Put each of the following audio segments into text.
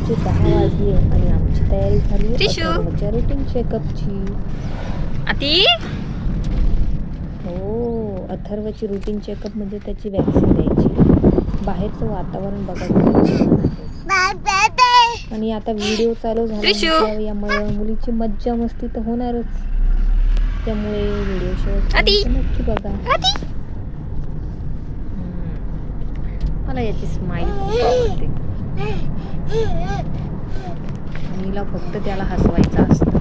दुपारचे 10 वाजले आणि आमची तयारी झाली अथर्वच्या रुटीन चेकअपची. हो, अथर्वची रुटीन चेकअप म्हणजे त्याची वॅक्सिन द्यायची. बाहेरचं वातावरण बघा किती छान आहे. आणि आता व्हिडिओ चालू झाला म्हटल्यावर या मुलीची मज्जा मस्ती तर होणारच. त्यामुळे व्हिडिओ शेवटपर्यंत नक्की बघा. मला याची स्माईल खूप आवडते. मीला फक्त त्याला हसवायचं असतं.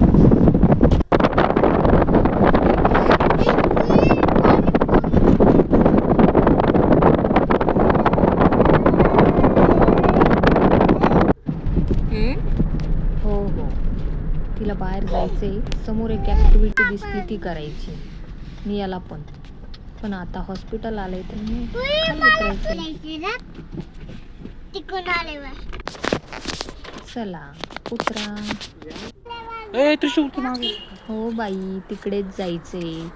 हो हो, तिला बाहेर जायचंय. समोर एक ऍक्टिव्हिटी दिसली ती करायची. मी याला पण आता हॉस्पिटल आलंय तर मी चला उतरा. हो बाई, तिकडेच जायचंय.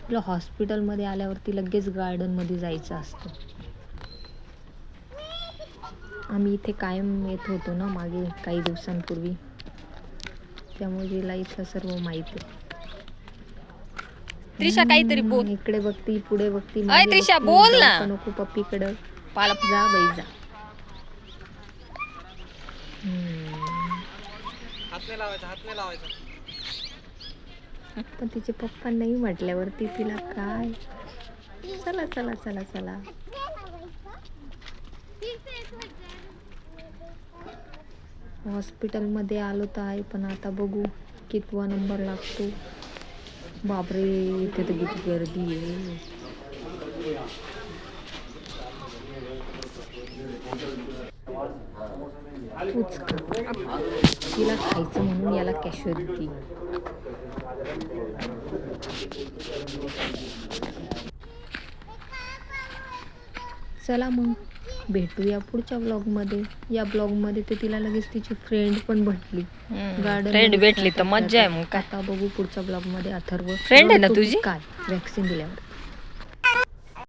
तुला हॉस्पिटलमध्ये आल्यावरती लगेच गार्डनमध्ये जायचं असतं. आम्ही इथे कायम येत होतो ना मागे काही दिवसांपूर्वी, त्यामुळे तिला इथलं सर्व माहिती आहे. त्रिशा काहीतरी बोल. इकडे बघती, पुढे बघती, त्रिशा बोल ना. नको पप्पीकडं. जा बाई जा. हात नाही लावायचा. पण तिचे पप्पा नाही म्हटल्यावरती तिला काय. चला चला चला चला. हॉस्पिटलमध्ये आलो तर आहे, पण आता बघू कितवा नंबर लागतो. बापरे, इथे तर किती गर्दी आहे. तिला खायचं म्हणून याला कॅशो देते. चला मग भेटूया पुढच्या ब्लॉगमध्ये. या ब्लॉगमध्ये तर तिला लगेच तिची फ्रेंड पण भेटली. गार्डन भेटली तर मजा आहे. मग आता बघू पुढच्या ब्लॉगमध्ये अथर्व फ्रेंड आहे ना तुझी काय वॅक्सिन दिल्यावर.